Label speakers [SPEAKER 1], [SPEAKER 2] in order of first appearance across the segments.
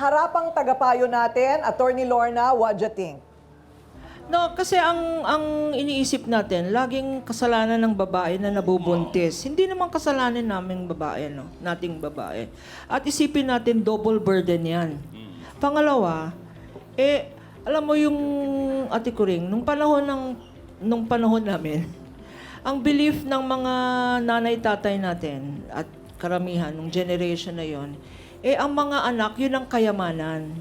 [SPEAKER 1] Harapang tagapayo natin, Attorney Lorna, what do you think?
[SPEAKER 2] No, kasi ang iniisip natin, laging kasalanan ng babae na nabubuntis. Hindi naman kasalanan naming babae, no? Nating babae. At isipin natin, double burden yan. Pangalawa, alam mo yung Ate Kuring, nung panahon namin, ang belief ng mga nanay-tatay natin at karamihan, nung generation na yon, ang mga anak, yun ang kayamanan.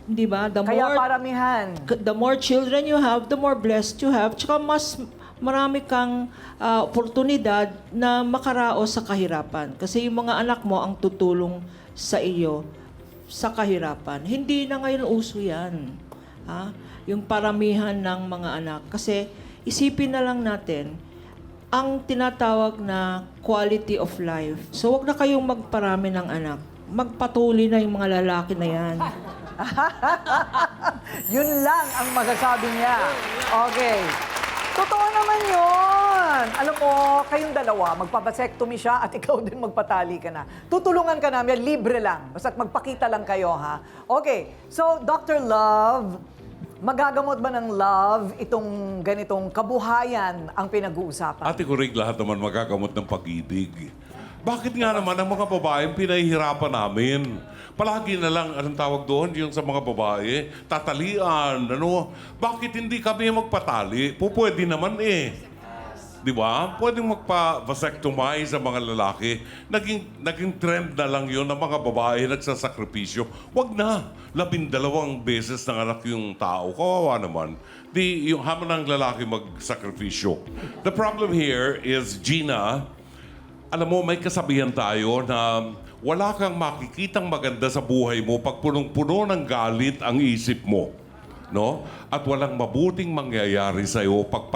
[SPEAKER 2] Di ba?
[SPEAKER 1] Kaya paramihan.
[SPEAKER 2] The more children you have, the more blessed you have. Tsaka mas marami kang oportunidad na makaraos sa kahirapan. Kasi yung mga anak mo ang tutulong sa iyo sa kahirapan. Hindi na ngayon uso yan. Ha? Yung paramihan ng mga anak. Kasi isipin na lang natin, ang tinatawag na quality of life. So wag na kayong magparami ng anak. Magpatuloy na yung mga lalaki na yan.
[SPEAKER 1] Yun lang ang masasabi niya. Okay. Totoo naman yun. Alam mo, kayong dalawa, magpapasektomy siya at ikaw din magpatali ka na. Tutulungan ka namin, libre lang. Basta't magpakita lang kayo, ha? Okay. So, Dr. Love, magagamot ba ng love itong ganitong kabuhayan ang pinag-uusapan?
[SPEAKER 3] Ate Kurig, lahat naman magagamot ng pag-ibig. Bakit nga naman ang mga babaeng pinahihirapan namin? Palagi na lang, anong tawag doon, yung sa mga babae, tatalian, ano? Bakit hindi kami magpatali? Pwede naman eh. Di ba? Pwedeng magpa-vasectomy sa mga lalaki. Naging trend na lang yun ng mga babae nagsasakripisyo. Wag na. 12 beses ng anak yung tao. Kawawa naman. Yung hamon ng lalaki magsakripisyo. The problem here is, Gina, alam mo, may kasabihan tayo na wala kang makikitang maganda sa buhay mo pag punong-puno ng galit ang isip mo. No? At walang mabuting mangyayari sa iyo pag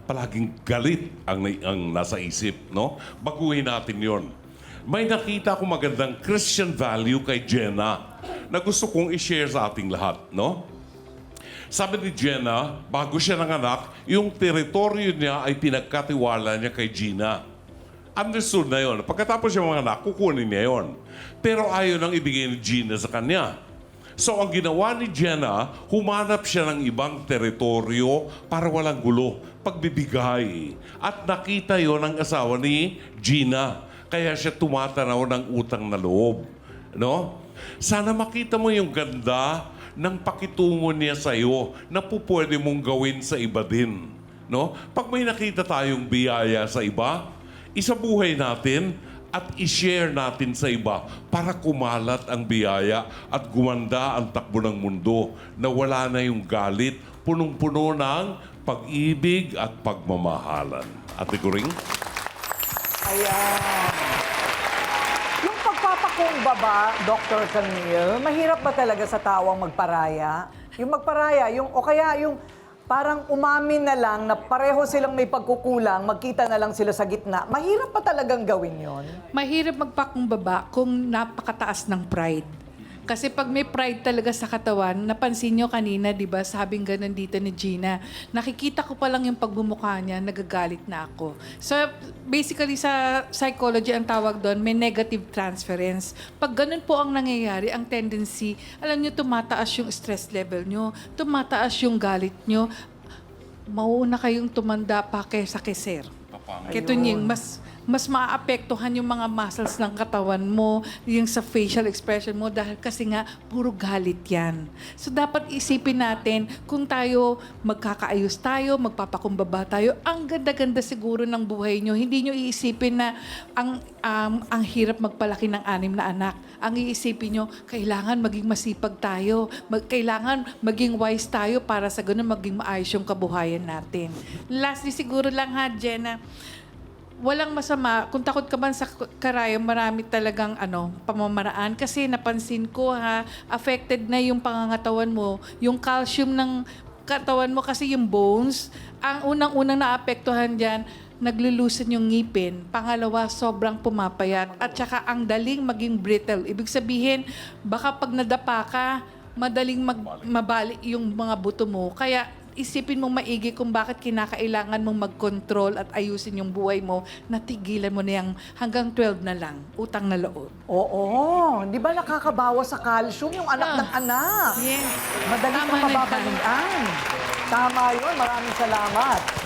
[SPEAKER 3] palaging galit ang nasa isip. No? Baguhin natin yon. May nakita ko magandang Christian value kay Jenna na gusto kong i-share sa ating lahat. No? Sabi ni Jenna, bago siya nanganak, yung teritoryo niya ay pinagkatiwala niya kay Gina. Understood na yun. Pagkatapos siya mga anak, kukunin niya yun. Pero ayaw nang ibigay ni Gina sa kanya. So ang ginawa ni Jenna, humanap siya ng ibang teritoryo para walang gulo, pagbibigay. At nakita yon ng asawa ni Gina. Kaya siya tumatanaw ng utang na loob. No? Sana makita mo yung ganda ng pakitungo niya sa iyo na pupwede mong gawin sa iba din. No? Pag may nakita tayong biyaya sa iba, isabuhay natin at i-share natin sa iba para kumalat ang biyaya at gumanda ang takbo ng mundo na wala na yung galit, punong-puno ng pag-ibig at pagmamahalan. Ate Kuring?
[SPEAKER 1] Ayan. Yung pagpapakumbaba, Dr. Camille, mahirap ba talaga sa tawang magparaya? Yung magparaya, o kaya yung parang umamin na lang na pareho silang may pagkukulang, magkita na lang sila sa gitna. Mahirap pa talagang gawin yon.
[SPEAKER 4] Mahirap magpakumbaba kung napakataas ng pride. Kasi pag may pride talaga sa katawan, napansin nyo kanina, di ba, sabing ganun dito ni Gina, nakikita ko pa lang yung pagbumukha niya, nagagalit na ako. So, basically sa psychology, ang tawag doon, may negative transference. Pag ganun po ang nangyayari, ang tendency, alam nyo, tumataas yung stress level nyo, tumataas yung galit nyo, mauuna kayong tumanda pa kaysa keser. Ketunying, mas maaapektuhan yung mga muscles ng katawan mo, yung sa facial expression mo, dahil kasi nga, puro galit yan. So, dapat isipin natin, kung tayo, magkakaayos tayo, magpapakumbaba tayo, ang ganda-ganda siguro ng buhay nyo. Hindi nyo iisipin na ang hirap magpalaki ng 6 na anak. Ang iisipin nyo, kailangan maging masipag tayo, kailangan maging wise tayo para sa ganun maging maayos yung kabuhayan natin. Lastly, siguro lang ha, Jenna, walang masama. Kung takot ka man sa karayom, marami talagang pamamaraan. Kasi napansin ko affected na yung pangangatawan mo, yung calcium ng katawan mo kasi yung bones. Ang unang-unang naapektuhan dyan, naglulusan yung ngipin. Pangalawa, sobrang pumapayat. At saka ang daling maging brittle. Ibig sabihin, baka pag nadapa ka, madaling mabali yung mga buto mo. Kaya isipin mong maigi kung bakit kinakailangan mong mag-control at ayusin yung buhay mo, natigilan mo na yung hanggang 12 na lang, utang na loob.
[SPEAKER 1] Oo, di ba nakakabawas sa calcium yung anak ng anak?
[SPEAKER 4] Yes.
[SPEAKER 1] Madali
[SPEAKER 4] Tama
[SPEAKER 1] kang
[SPEAKER 4] na yan.
[SPEAKER 1] mababalian. Tama yun, maraming salamat.